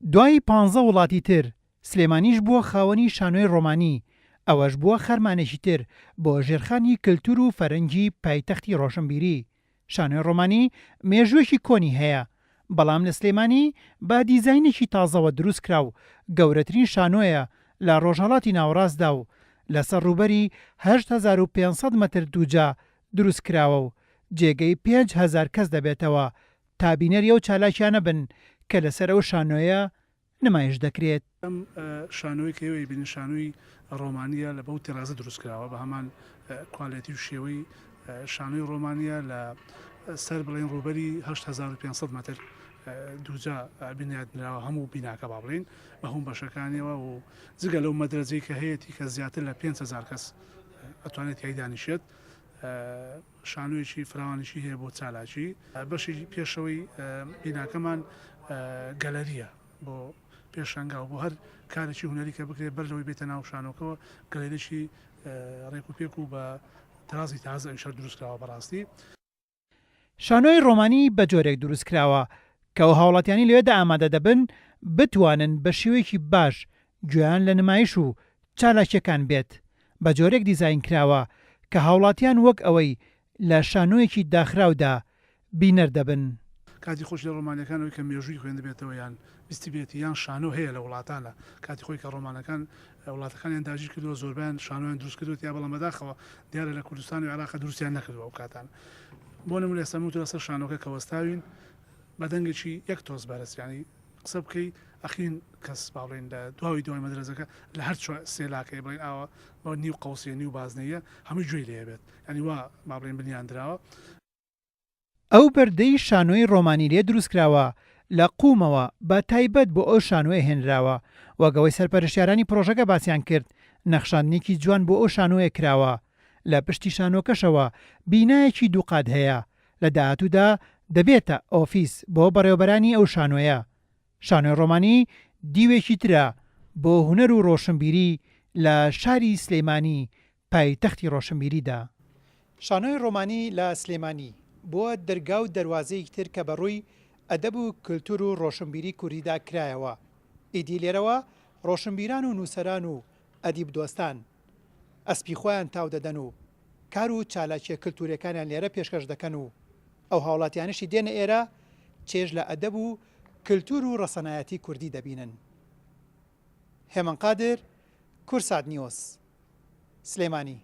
دوای 15 وڵاتی تر سلێمانیش بووە خاوەنی شانۆی ڕۆمانی، ئەوەش بووە خەرمانێکی تر بۆ ژێرخانی کللتور و فەرەنگی پایتەختی ڕۆشنبیری. شانۆی ڕۆمانی مێژوویەکی کۆنی هەیە، بەڵام لە سلێمانی با دیزاینێکی تازەوە دروست کرا و گەورەترین شانۆیە لە ڕۆژهەڵاتی ناوەڕاستدا و لەسەر ڕووبەری 8500 مەتر دووجا دروست کراوە و جێگەی 5000 کەس دەبێتەوە تا بینەریە و چالاکیانە بن کە لەسەر ئەو شانۆیە نمایش دەکرێت. ئەم شانۆی کەوەی بین شانۆی ڕۆمانیە لە بەو تێرازە دروستکراوە بە هەمان کوالەتی و شێوەی شانۆی ڕۆمانیە لە سەر بڵێن ڕووبەری 8500 مەتر دووجا بینیاتراوە هەموو بیناکە با بڵێن بە هەموو بەشەکانیەوە و جگە لەو مەدرەجەی کە هەیەی کە زیاتر لە 5000 کەس ئەتوانێت یاریدانیشێت. شانۆیەکی فراوانیشی هەیە بۆ چالاکی. بەشی پێشەوەی بیناکەمان گەلەریە بۆ پێشانگا و بۆ هەر کارێکی هوەری کە بکرێت بەر لەوەی بێتە ناو شانۆکەوە گەلێرێکی ڕێک و پێک و بە ترازی تازە ئەنشەر دروستکراوە بەڕاستی. شانۆی ڕۆمانی بە جۆرێک دروستکراوە کە ئەو هاوڵاتیانی لەوێدا ئامادە دەبن بتوانن بە شێوەیەکی باش گوێیان لە نمایش و چالاکیەکان بێت. بە جۆرێک دیزاین کراوە کە هاوڵاتیان وەک ئەوەی لە شانۆیەکی داخراودا بینەر دەبن. کاتی خۆش لە ڕۆمانەکانەوەی کە مێژووی خوێندە بێتەوە یان ویستی بێتی یان شانۆ هەیە لە وڵاتانە کاتی خۆی کە ڕۆمانەکان وڵاتەکانیان داگیر کردووە زۆربیان شانۆیان دروست کردوێت یا بەڵام بەداخەوە دیارە لە کوردستان و عێراق دروستیان نەکردووە ئەو کاتان. بۆ نمونە ئێستا وتە لەسەر شانۆکە کە وەستاوین بە دەنگێکی یەک تۆز بەرزیانی قسە بکەی ئەخین کەس باڵێن لە دوای مەدرسەکە لە هەر سێلاکەی بڵێن ئاوە بە نیو قوسیە نیو بازنەیە هەمووی گوێی لێ بێت ینی وا مابڵێن بنیان درراوە. ئەو بەردەی شانۆی ڕۆمانی لێ دروستکراوە لە قوومەوە بە تایبەت بۆ ئەو شانۆیە هێنراوە وەگەوەی سەرپەرشتیارانی پرۆژەکە باسییان کرد نەخشاندنێکی جوان بۆ ئەو شانۆیە کراوە. لە پشتی شانۆکەشەوە بینایەکی دووقات هەیە لە داهاتوودا دەبێتە ئۆفیس بۆ بەڕێوەبەرانی ئەو شانۆیە. شانۆی ڕۆمانی دیوێکی ترە بۆ هونەر و ڕۆشنبیری لە شاری سلێمانی پایتەختی ڕۆشنبیریدا. شانۆی ڕۆمانی لە سلێمانی بووە دەرگا و دەواازەیەکی تر کە بەڕووی ئەدەب و کللتور و ڕۆشنبیری کوردیدا کرایەوە. ئیدی لێرەوە ڕۆشنبیران و نووسەران و ئەدیب دۆستان ئەسپی خۆیان تاو دەدەن و کار و چالاکیە کللتورەکانیان لێرە پێشکەش دەکەن و ئەو هاوڵاتیانشی دێنە ئێرە چێژ لە ئەدەب و کللتور و ڕەسەنایەتی کوردی دەبینن. هێمن قادر، کورسات نیوز، سلێمانی.